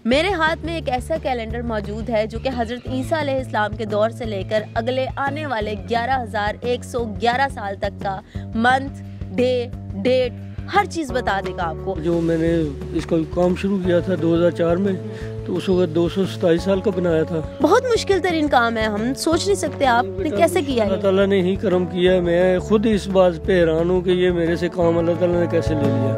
मेरे हाथ में एक ऐसा कैलेंडर मौजूद है जो कि हज़रत ईसा अलैहिस्सलाम के दौर से लेकर अगले आने वाले 11,111 साल तक का मंथ, डे, डेट, हर चीज़ बता देगा आपको। जो मैंने इसका काम शुरू किया था 2004 में, तो उस वक्त 227 साल का बनाया था। बहुत मुश्किल तरीन काम है, हम सोच नहीं सकते आपने कैसे किया है। अल्लाह ताला ने ही करम किया है। मैं खुद इस बात पे हैरान हूँ कि ये मेरे से काम अल्लाह ताला ने कैसे ले लिया।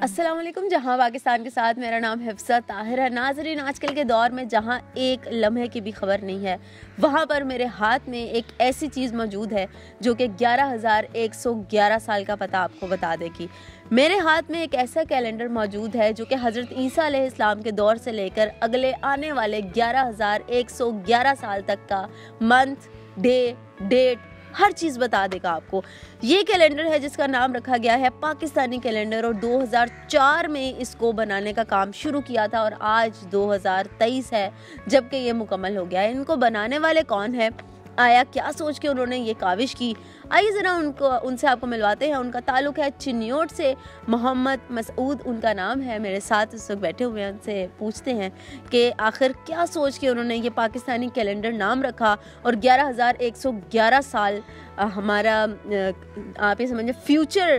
अस्सलाम वालेकुम, जहां पाकिस्तान के साथ मेरा नाम हिफ्सा ताहिर है। नाज़रीन, आजकल के दौर में जहां एक लम्हे की भी खबर नहीं है, वहां पर मेरे हाथ में एक ऐसी चीज़ मौजूद है जो कि 11,111 साल का पता आपको बता देगी। मेरे हाथ में एक ऐसा कैलेंडर मौजूद है जो कि हज़रत ईसा अलैहिस्सलाम के दौर से लेकर अगले आने वाले 11,111 साल तक का मंथ, डे, डेट, हर चीज़ बता देगा आपको। ये कैलेंडर है जिसका नाम रखा गया है पाकिस्तानी कैलेंडर, और 2004 में इसको बनाने का काम शुरू किया था और आज 2023 है जबकि ये मुकम्मल हो गया है। इनको बनाने वाले कौन है, आया क्या सोच के उन्होंने ये काविश की, आइए ज़रा उनसे आपको मिलवाते हैं। उनका ताल्लुक़ है चिन्योट से। मोहम्मद मसूद उनका नाम है, मेरे साथ इस वक्त बैठे हुए हैं। उनसे पूछते हैं कि आखिर क्या सोच के उन्होंने ये पाकिस्तानी कैलेंडर नाम रखा और 11,111 साल हमारा आप ये समझिए फ्यूचर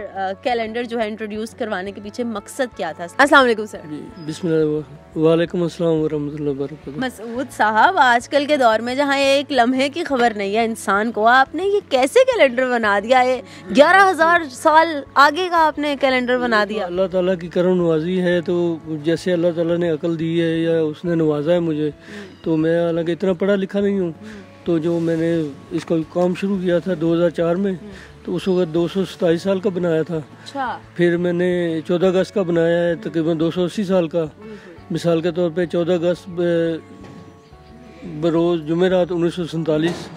कैलेंडर जो है इंट्रोड्यूस करवाने के पीछे मकसद क्या था। अस्सलाम वालेकुम सर। बिस्मिल्लाह, वालेकुम अस्सलाम व रहमतुल्लाहि व बरकातहू। मसूद साहब, आजकल के दौर में जहाँ एक लम्हे की खबर नहीं है इंसान को, आपने ये कैसे कैलेंडर बना दिया है? 11,000 साल आगे का आपने कैलेंडर बना दिया। अल्लाह ताला की करम नवाजी है, तो जैसे अल्लाह ताला ने अकल दी है या उसने नवाजा है मुझे, तो मैं हालांकि इतना पढ़ा लिखा नहीं हूँ, तो जो मैंने इसका काम शुरू किया था 2004 में, तो उस वक्त 227 साल का बनाया था। अच्छा। फिर मैंने 14 अगस्त का बनाया है, तकरीबन 280 साल का। मिसाल के तौर पे 14 अगस्त बरोज़ जुमेरात 1947,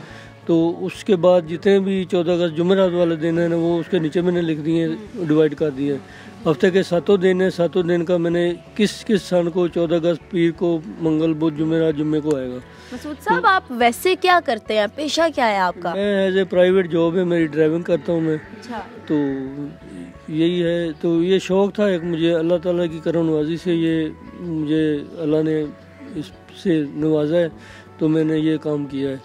तो उसके बाद जितने भी 14 अगस्त जुमेरात वाले दिन है ना, वो उसके नीचे मैंने लिख दिए, डिवाइड कर दिए। हफ्ते के 7 दिन है, 7 दिन का मैंने किस किस सन को 14 अगस्त पीर को, मंगल, बुध, जुमेरात, जुम्मे को आएगा। मसूद साहब, आप वैसे क्या करते हैं, पेशा क्या है आपका? मैं एज ए प्राइवेट जॉब है मेरी, ड्राइविंग करता हूँ मैं। अच्छा। तो यही है, तो ये शौक़ था एक मुझे, अल्लाह ताला की करम नवाजी से ये मुझे अल्लाह ने इससे नवाजा है, तो मैंने ये काम किया है।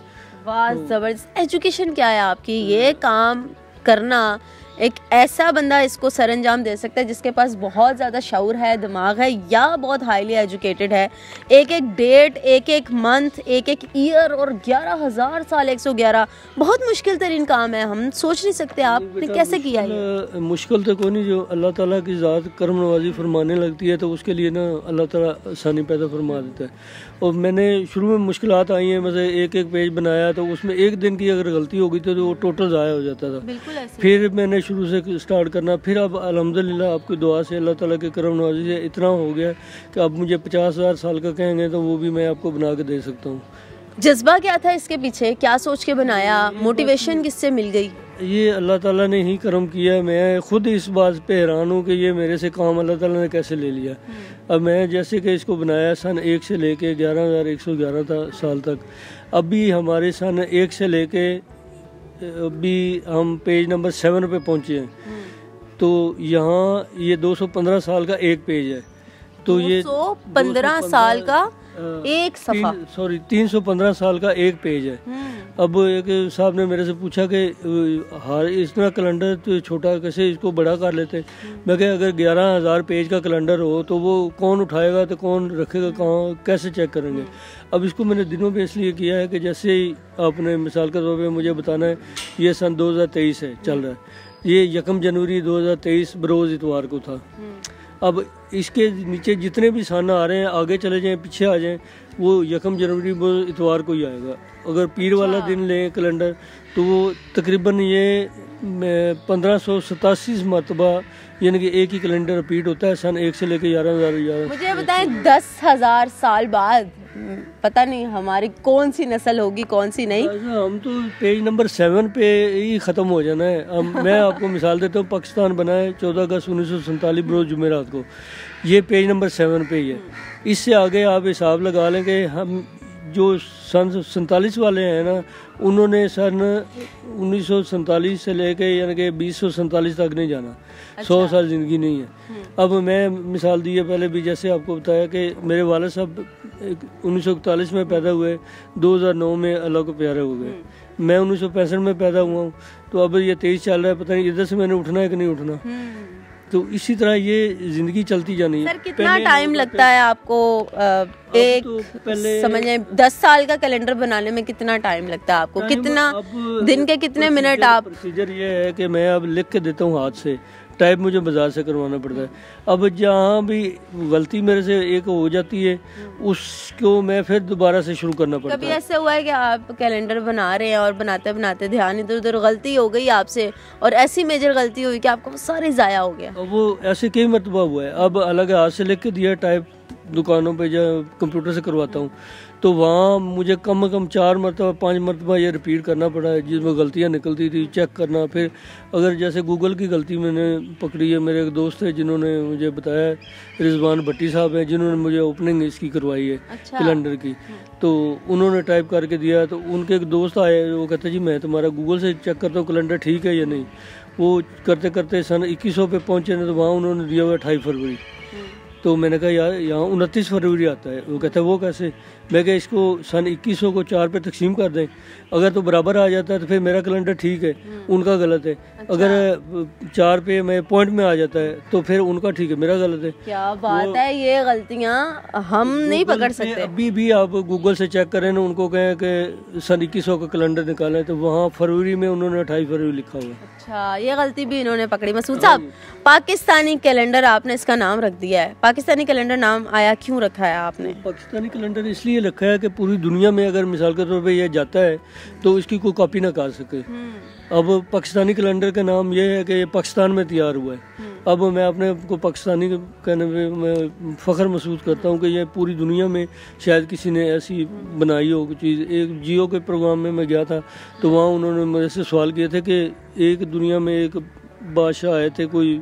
वाह, जबरदस्त। एजुकेशन क्या है आपकी? ये काम करना एक ऐसा बंदा इसको सरंजाम दे सकता है जिसके पास बहुत ज़्यादा शऊर है, दिमाग है, या बहुत हाईली एजुकेटेड है। एक एक डेट, एक एक मंथ, एक एक ईयर और 11,000 साल 111, बहुत मुश्किल तरीन काम है, हम सोच नहीं सकते आपने कैसे किया ये। मुश्किल तो कोई नहीं, जो अल्लाह ताला की ज़ात करम नवाजी फरमाने लगती है तो उसके लिए ना अल्लाह ताला आसानी पैदा फरमा देता है। और मैंने शुरू में मुश्किलात आई हैं, मतलब एक एक पेज बनाया तो उसमें एक दिन की अगर गलती हो गई तो वो टोटल ज़ाया हो जाता था। बिल्कुल ऐसे। फिर मैंने शुरू से स्टार्ट करना, फिर अब अल्हम्दुलिल्लाह आपकी दुआ से, अल्लाह ताला के करम नवाजी से इतना हो गया कि अब मुझे 50,000 साल का कहेंगे तो वो भी मैं आपको बना के दे सकता हूँ। जज्बा क्या था इसके पीछे, क्या सोच के बनाया, मोटिवेशन किससे मिल गई? ये अल्लाह ताला ने ही करम किया है। मैं खुद इस बात पे हैरान हूँ कि ये मेरे से काम अल्लाह ताला ने कैसे ले लिया। अब मैं जैसे कि इसको बनाया सन 1 से लेके 11,111 साल तक, अभी हमारे सन 1 से लेके अभी हम पेज नंबर 7 पे पहुँचे हैं। तो यहाँ ये 215 साल का एक पेज है, तो ये 215 साल का एक सफ़ा, 315 साल का एक पेज है। अब एक साहब ने मेरे से पूछा कि हर इतना कैलेंडर तो छोटा, कैसे इसको बड़ा कर लेते। मैं कहा अगर 11,000 पेज का कैलेंडर हो तो वो कौन उठाएगा, तो कौन रखेगा, कहाँ, कैसे चेक करेंगे। अब इसको मैंने दिनों पे इसलिए किया है कि जैसे ही आपने मिसाल के तौर पे मुझे बताना है, ये सन 2023 है, चल रहा है, ये 1 जनवरी 2023 बरोज़ इतवार को था। अब इसके नीचे जितने भी सन आ रहे हैं, आगे चले जाएं, पीछे आ जाएं, वो 1 जनवरी इतवार को ही आएगा। अगर पीर वाला दिन लें कैलेंडर, तो वो तकरीबन ये 1587 मरतबा, यानी कि एक ही कैलेंडर रिपीट होता है सन 1 से लेकर 11,000। मुझे बताएं, 10,000 साल बाद पता नहीं हमारी कौन सी नस्ल होगी, कौन सी नहीं। हम तो पेज नंबर 7 पे ही ख़त्म हो जाना है। मैं आपको मिसाल देता हूँ, पाकिस्तान बना है 14 अगस्त 1947 रोज़ जुमेरात को, ये पेज नंबर 7 पे ही है। इससे आगे आप हिसाब लगा लें कि हम जो सन 47 वाले हैं ना, उन्होंने सन 1947 से लेके यानी कि 2047 तक नहीं जाना। 100 साल ज़िंदगी नहीं है। अब मैं मिसाल दी है पहले भी, जैसे आपको बताया कि मेरे वाले साहब 1941 में पैदा हुए, 2009 में अल्लाह को प्यारे हो गए। मैं 1965 में पैदा हुआ हूँ, तो अब ये 23 चल रहा है, पता नहीं इधर से मैंने उठना है कि नहीं उठना। तो इसी तरह ये जिंदगी चलती जानी है। सर कितना टाइम लगता है आपको एक तो समझे 10 साल का कैलेंडर बनाने में कितना टाइम लगता है आपको? कितना दिन के कितने मिनट आप? प्रोसीजर ये है कि मैं अब लिख के देता हूँ हाथ से, टाइप मुझे बाजार से करवाना पड़ता है। अब जहाँ भी गलती मेरे से एक हो जाती है, उसको मैं फिर दोबारा से शुरू करना पड़ता है। कभी ऐसे हुआ है कि आप कैलेंडर बना रहे हैं और बनाते बनाते ध्यान इधर उधर गलती हो गई आपसे, और ऐसी मेजर गलती हुई कि आपको सारे ज़ाया हो गया? वो ऐसे कई मरतबा हुआ है। अब अलग हाथ से लिख के दिया, टाइप दुकानों पे या कंप्यूटर से करवाता हूँ, तो वहाँ मुझे कम से कम 4 मरतबा 5 मरतबा ये रिपीट करना पड़ा है, जिसमें गलतियाँ निकलती थी, चेक करना। फिर अगर जैसे गूगल की गलती मैंने पकड़ी है, मेरे एक दोस्त है जिन्होंने मुझे बताया, रिजवान भट्टी साहब हैं, जिन्होंने मुझे ओपनिंग इसकी करवाई है कैलेंडर की, तो उन्होंने टाइप करके दिया। तो उनके एक दोस्त आए, वो कहते जी मैं तुम्हारा गूगल से चेक करता हूँ कैलेंडर ठीक है या नहीं। वो करते करते सन 2100 पे पहुँचे ना, तो वहाँ उन्होंने दिया हुआ 28 फरवरी। तो मैंने कहा यार यहाँ 29 फरवरी आता है। वो कहता है वो कैसे? मैं कहा इसको सन 2100 को 4 पे तकसीम कर दें, अगर तो बराबर आ जाता है तो फिर मेरा कैलेंडर ठीक है, उनका गलत है। अच्छा। अगर 4 पे मैं पॉइंट में आ जाता है तो फिर उनका ठीक है, मेरा गलत है। क्या बात है, ये गलतियाँ हम नहीं पकड़ सकते। अभी भी आप गूगल से चेक करें ना, उनको कहें कि सन 2100 का कैलेंडर निकालें, तो वहाँ फरवरी में उन्होंने 28 फरवरी लिखा हुआ। अच्छा, ये गलती भी इन्होंने पकड़ी। मसूद साहब, पाकिस्तानी कैलेंडर आपने इसका नाम रख दिया है, पाकिस्तानी कैलेंडर नाम आया क्यों रखा है आपने? पाकिस्तानी कैलेंडर इसलिए रखा है कि पूरी दुनिया में अगर मिसाल के तौर पे ये जाता है तो इसकी कोई कॉपी ना कर सके। अब पाकिस्तानी कैलेंडर का नाम ये है कि ये पाकिस्तान में तैयार हुआ है। अब मैं अपने को पाकिस्तानी कहने पे मैं फ़ख्र महसूस करता हूँ कि ये पूरी दुनिया में शायद किसी ने ऐसी बनाई हो चीज़। एक जियो के प्रोग्राम में मैं गया था, तो वहाँ उन्होंने मेरे से सवाल किए थे कि एक दुनिया में एक बादशाह आए थे कोई,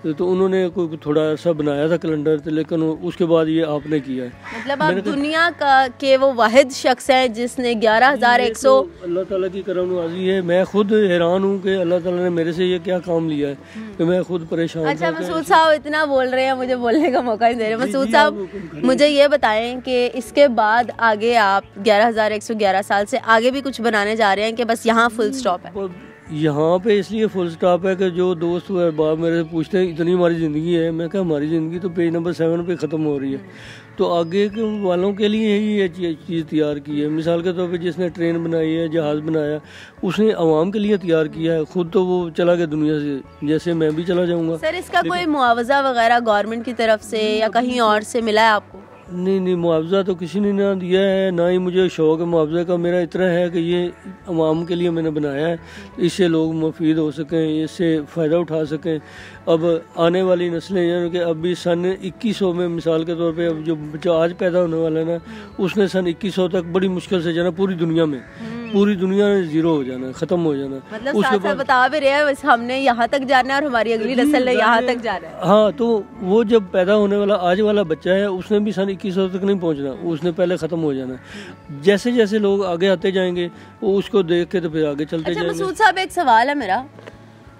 तो उन्होंने कोई थोड़ा सा बनाया था कैलेंडर, लेकिन उसके बाद ये आपने किया है। मतलब आप दुनिया का के वो वाहिद शख्स हैं जिसने 11,100। अल्लाह ताला की करम नवाज़ी है। मैं खुद हैरान हूँ कि अल्लाह ताला ने मेरे से ये क्या काम लिया है कि मैं खुद परेशान। अच्छा मसूद साहब इतना बोल रहे हैं, मुझे बोलने का मौका नहीं दे रहे। मसूद साहब मुझे ये बताएं कि इसके बाद आगे आप 11,111 साल से आगे भी कुछ बनाने जा रहे हैं कि बस यहाँ फुल स्टॉप है? यहाँ पे इसलिए फुल स्टॉप है कि जो दोस्त बाप मेरे से पूछते हैं इतनी हमारी ज़िंदगी है, मैं कहा हमारी ज़िंदगी तो पेज नंबर 7 पे ख़त्म हो रही है। तो आगे के वालों के लिए ही ये चीज़ तैयार की है। मिसाल के तौर पे जिसने ट्रेन बनाई है, जहाज़ बनाया, उसने आवाम के लिए तैयार किया है। खुद तो वो चला गया दुनिया से, जैसे मैं भी चला जाऊँगा। सर इसका कोई मुआवजा वगैरह गवर्नमेंट की तरफ से या कहीं और से मिला है आपको? नहीं, मुआवजा तो किसी ने ना दिया है, ना ही मुझे शौक़ है मुआवजे का। मेरा इतना है कि ये अवाम के लिए मैंने बनाया है, इससे लोग मुफीद हो सकें, इससे फ़ायदा उठा सकें। अब आने वाली नस्लें यानी कि अभी सन 2100 में मिसाल के तौर पे अब जो आज पैदा होने वाला है ना, उसने सन 2100 तक बड़ी मुश्किल से जाना, पूरी दुनिया में ज़ीरो हो जाना, ख़त्म हो जाना। मतलब साथ बता भी रहे हैं हमने यहाँ तक जाना है और हमारी अगली नस्ल ने यहाँ तक जाना है। हाँ, तो वो जब पैदा होने वाला आज वाला बच्चा है, उसने भी सन 2100 तक नहीं पहुँचना, उसने पहले ख़त्म हो जाना। जैसे जैसे लोग आगे आते जाएंगे वो उसको देख के तो फिर आगे चलते जाएंगे। मसूद साहब एक सवाल है मेरा,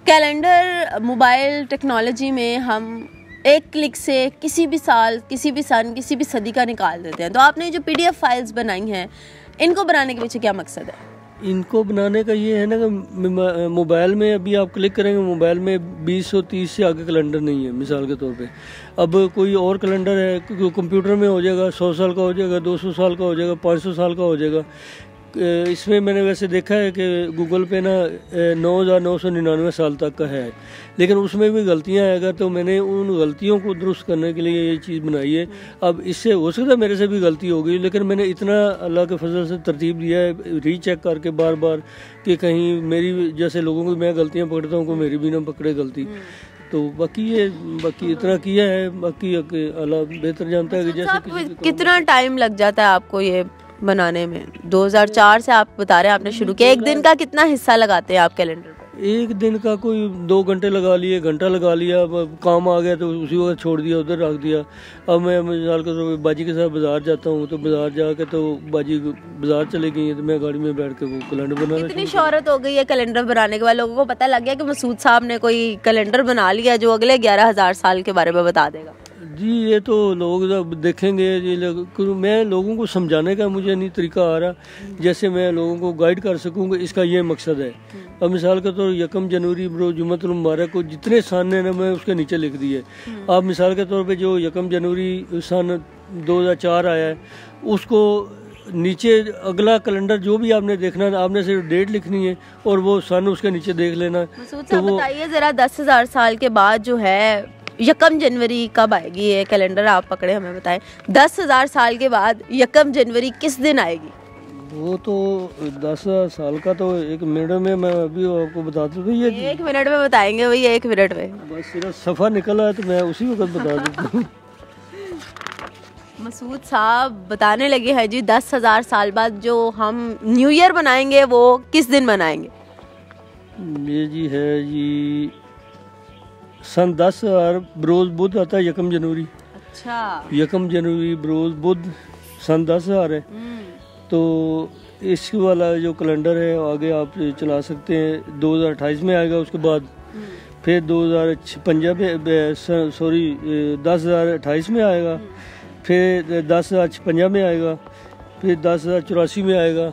कैलेंडर मोबाइल टेक्नोलॉजी में हम एक क्लिक से किसी भी साल, किसी भी सन, किसी भी सदी का निकाल देते हैं, तो आपने जो PDF फाइल्स बनाई हैं, इनको बनाने के पीछे क्या मकसद है? इनको बनाने का ये है ना कि मोबाइल में अभी आप क्लिक करेंगे, मोबाइल में 2030 से आगे कैलेंडर नहीं है मिसाल के तौर पे। अब कोई और कैलेंडर है, कंप्यूटर में हो जाएगा, 100 साल का हो जाएगा, 200 साल का हो जाएगा, 500 साल का हो जाएगा। इसमें मैंने वैसे देखा है कि गूगल पे ना 9,999 साल तक का है, लेकिन उसमें भी गलतियां आएगा, तो मैंने उन गलतियों को दुरुस्त करने के लिए ये चीज़ बनाई है। अब इससे हो सकता है मेरे से भी गलती होगी, लेकिन मैंने इतना अल्लाह के फजल से तरतीब दिया है रीचेक करके बार बार कि कहीं मेरी जैसे लोगों को मैं गलतियाँ पकड़ता हूँ, को मेरी भी ना पकड़े गलती। तो बाकी इतना किया है, बाकी अल्लाह बेहतर जानता है कि जैसे कितना टाइम लग जाता है आपको ये बनाने में? 2004 से आप बता रहे हैं आपने शुरू किया, एक दिन का कितना हिस्सा लगाते हैं आप कैलेंडर पर? एक दिन का कोई 2 घंटे लगा लिए, घंटा लगा लिया, अब काम आ गया तो उसी वक्त छोड़ दिया, उधर रख दिया। अब मैं मिसाल के तौर पे बाजी के साथ बाजार जाता हूँ, तो बाजार जाके तो बाजी बाजार चले गई तो मैं गाड़ी में बैठ के वो कैलेंडर बनाना। इतनी शोहरत हो गई है कैलेंडर बनाने के बाद, लोगों को पता लग गया कि मसूद साहब ने कोई कैलेंडर बना लिया जो अगले 11,000 साल के बारे में बता देगा। जी ये तो लोग जब देखेंगे, मैं लोगों को समझाने का मुझे नहीं तरीका आ रहा, जैसे मैं लोगों को गाइड कर सकूँगा, इसका ये मकसद है। अब मिसाल के तौर 1 जनवरी बरो जुम्मतुल मुबारक को जितने सन है ना मैं उसके नीचे लिख दिए। आप मिसाल के तौर पे जो 1 जनवरी सन 2004 आया है उसको नीचे अगला कैलेंडर जो भी आपने देखना है आपने सिर्फ डेट लिखनी है और वो सन उसके नीचे देख लेना। मसूद साहब बताइए जरा 10,000 साल के बाद जो है 1 जनवरी कब आएगी? ये कैलेंडर आप पकड़े, हमें बताएं 10,000 साल के बाद 1 जनवरी किस दिन आएगी? वो तो 10,000 साल का तो 1 मिनट में मैं अभी आपको बता दूँ। ये 1 मिनट में बताएंगे भैया, 1 मिनट में बस सिर्फ सफ़र निकला है तो मैं उसी वक्त बता देता हूँ। मसूद साहब बताने लगे हैं जी 10,000 साल बाद जो हम न्यू ईयर बनाएंगे वो किस दिन बनाएंगे? ये जी है जी सन 10,000 बरोज बुध आता है 1 जनवरी। अच्छा 1 जनवरी बरोज बुध सन 10,000 है। तो इसके वाला जो कैलेंडर है आगे आप चला सकते हैं। 2028 में आएगा, उसके बाद फिर 10,028 में आएगा, फिर 10,056 में आएगा, फिर 10,084 में आएगा।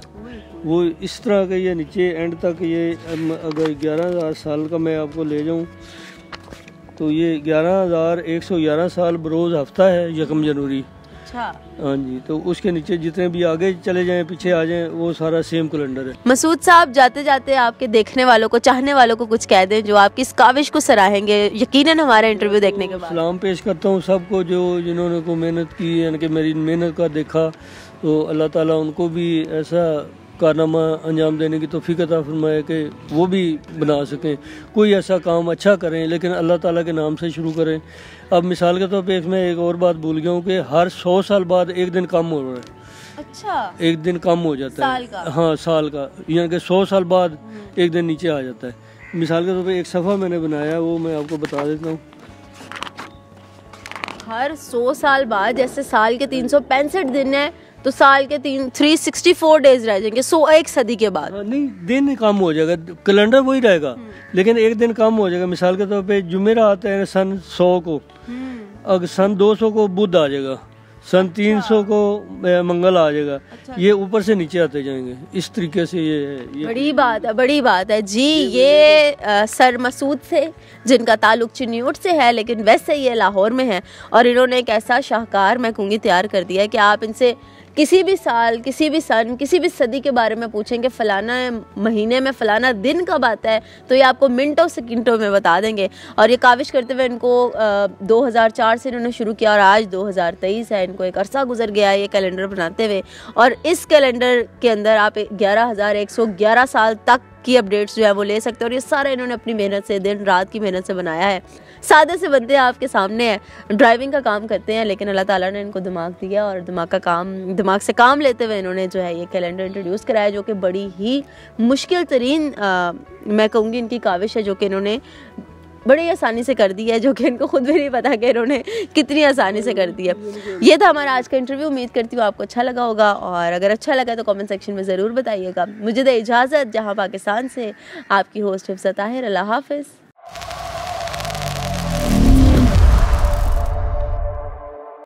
वो इस तरह का ये नीचे एंड तक ये अगर 11,000 साल का मैं आपको ले जाऊं तो ये 11,111 साल बरोज हफ्ता है 1 जनवरी। अच्छा हाँ जी, तो उसके नीचे जितने भी आगे चले जाएं पीछे आ जाएं वो सारा सेम कैलेंडर है। मसूद साहब जाते जाते आपके देखने वालों को, चाहने वालों को कुछ कह दें जो आपकी इस काविश को सराहेंगे यकीनन हमारा इंटरव्यू देखने के बाद। सलाम पेश करता हूँ सबको जो जिन्होंने को मेहनत की, यानी कि मेरी मेहनत का देखा, तो अल्लाह ताला उनको भी ऐसा कारनामा अंजाम देने की तौफीक अता फरमाए कि वो भी बना सकें, कोई ऐसा काम अच्छा करें लेकिन अल्लाह ताला के नाम से शुरू करें। अब मिसाल के तौर पे मैं एक और बात भूल गया हूँ कि हर 100 साल बाद एक दिन कम हो रहा है। अच्छा एक दिन कम हो जाता है का? हाँ साल का, यानी कि 100 साल बाद एक दिन नीचे आ जाता है। मिसाल के तौर पे एक सफ़ा मैंने बनाया वो मैं आपको बता देता हूँ। हर 100 साल बाद जैसे साल के 365 दिन है तो साल के 364 डेज रह जाएंगे, 1 सदी के बाद। नहीं दिन कम हो जाएगा, कैलेंडर वही रहेगा लेकिन एक दिन कम हो जाएगा। मिसाल के तौर पे जुमेरात है सन 100 को, अगर सन 200 को बुध आ जाएगा, सन 300 को मंगल आ जाएगा। ये ऊपर से नीचे आते जाएंगे, इस तरीके से ये है। बड़ी बात है, बड़ी बात है जी। ये सर मसूद से जिनका ताल्लुक चिन्यूट से है लेकिन वैसे ये लाहौर में है और इन्होंने एक ऐसा शाहकार मैं कहूँगी तैयार कर दिया है कि आप इनसे किसी भी साल, किसी भी सन, किसी भी सदी के बारे में पूछेंगे, फलाना महीने में फलाना दिन कब आता है, तो ये आपको मिनटों सेकंडों में बता देंगे। और ये काविश करते हुए इनको 2004 से इन्होंने शुरू किया और आज 2023 है, इनको एक अरसा गुजर गया है ये कैलेंडर बनाते हुए। और इस कैलेंडर के अंदर आप 11,111 साल तक की अपडेट्स जो है वो ले सकते हैं और ये सारा इन्होंने अपनी मेहनत से, दिन रात की मेहनत से बनाया है। सादे से बंदे आपके सामने हैं, ड्राइविंग का काम करते हैं लेकिन अल्लाह ताला ने इनको दिमाग दिया और दिमाग से काम लेते हुए इन्होंने जो है ये कैलेंडर इंट्रोड्यूस कराया जो कि बड़ी ही मुश्किल तरीन मैं कहूँगी इनकी काविश है जो कि इन्होंने बड़ी आसानी से कर दी है, जो कि इनको खुद भी नहीं पता कि इन्होंने कितनी आसानी से कर दी है। ये था हमारा आज का इंटरव्यू। उम्मीद करती हूँ आपको अच्छा लगा होगा और अगर अच्छा लगा तो कमेंट सेक्शन में ज़रूर बताइएगा। मुझे दे इजाज़त, जहाँ पाकिस्तान से आपकी होस्ट हिफ्सा ताहिर। अल्लाह हाफ़िज़।